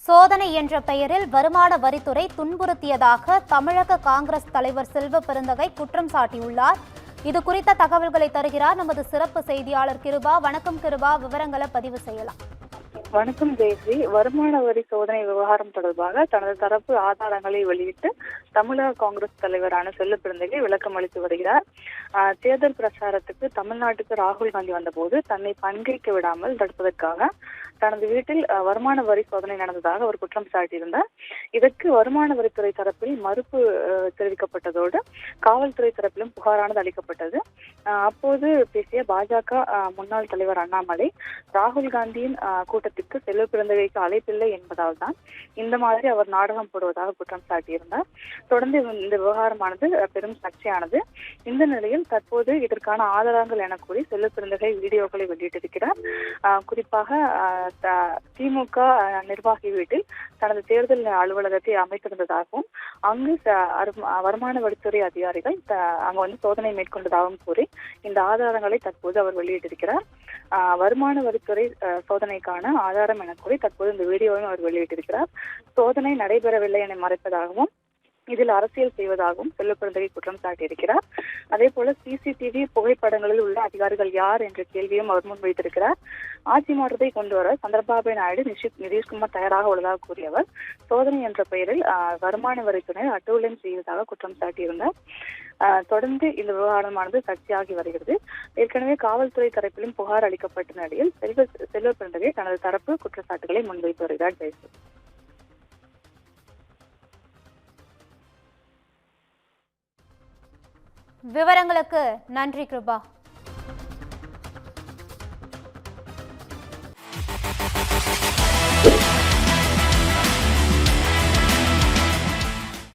சோதனை என்ற பெயரில் வருமான வரித்துறை துன்புறுத்தியதாக தமிழக காங்கிரஸ் தலைவர் செல்வ பெருந்தகை குற்றம் சாட்டியுள்ளார். இது குறித்த தகவல்களை தருகிறார் நமது சிறப்பு செய்தியாளர் கிருபா. வணக்கம் கிருபா, விவரங்களை பதிவு செய்யலாம். வணக்கம் ஜெயஸ்ரீ. வருமான வரி சோதனை விவகாரம் தொடர்பாக தனது தரப்பு ஆதாரங்களை வெளியிட்டு தமிழக காங்கிரஸ் தலைவரான செல்வ பெருந்தகை விளக்கம் அளித்து வருகிறார். தேர்தல் பிரச்சாரத்துக்கு தமிழ்நாட்டுக்கு ராகுல் காந்தி வந்தபோது தன்னை பங்கேற்க விடாமல் தடுப்பதற்காக தனது வீட்டில் வருமான வரி சோதனை நடந்ததாக அவர் குற்றம் சாட்டியிருந்தார். இதற்கு வருமான வரித்துறை தரப்பில் மறுப்பு தெரிவிக்கப்பட்டதோடு காவல்துறை தரப்பிலும் புகாரானது அளிக்கப்பட்டது. அப்போது பேசிய பாஜக முன்னாள் தலைவர் அண்ணாமலை ராகுல் காந்தியின் கூட்டத்திற்கு செல்வ பெருந்தகைக்கு அழைப்பில்லை என்பதால் தான் இந்த மாதிரி அவர் நாடகம் போடுவதாக குற்றம் சாட்டியிருந்தார். தொடர்ந்து இந்த விவகாரமானது பெரும் சர்ச்சையானது. இந்த நிலையில் தற்போது இதற்கான ஆதாரங்கள் என கூறி செல்வ பெருந்தகை வீடியோக்களை வெளியிட்டிருக்கிறார். குறிப்பாக திமுக நிர்வாகி வீட்டில் தனது தேர்தல் அலுவலகத்தை அமைத்திருந்ததாகவும் அங்கு வருமான வரித்துறை அதிகாரிகள் அங்கு சோதனை மேற்கொண்டதாகவும் கூறி இந்த ஆதாரங்களை தற்போது அவர் வெளியிட்டிருக்கிறார். வருமான வரித்துறை சோதனைக்கான ஆதாரம் என கூறி தற்போது இந்த வீடியோவையும் அவர் வெளியிட்டிருக்கிறார். சோதனை நடைபெறவில்லை என மறைப்பதாகவும் இதில் அரசியல் செய்வதாகவும் செல்வ பெருந்தகை குற்றம் சாட்டியிருக்கிறார். அதே போல சிசிடிவி புகைப்படங்களில் உள்ள அதிகாரிகள் யார் என்ற கேள்வியும் அவர் முன்வைத்திருக்கிறார். ஆட்சி மாற்றத்தை கொண்டு வர சந்திரபாபு நாயுடு நிதிஷ்குமார் தயாராக உள்ளதாக கூறியவர் சோதனை என்ற பெயரில் வருமான வரித்துறை அட்டூழியம் செய்வதாக குற்றம் சாட்டியிருந்தார். தொடர்ந்து இந்த விவகாரமானது சர்ச்சையாகி வருகிறது. ஏற்கனவே காவல்துறை தரப்பிலும் புகார் அளிக்கப்பட்ட நிலையில் செல்வ பெருந்தகை தனது தரப்பு குற்றச்சாட்டுகளை முன்வைத்து வருகிறார். ஜெயஸ்ரீ, விவரங்களுக்கு நன்றி கிருபா.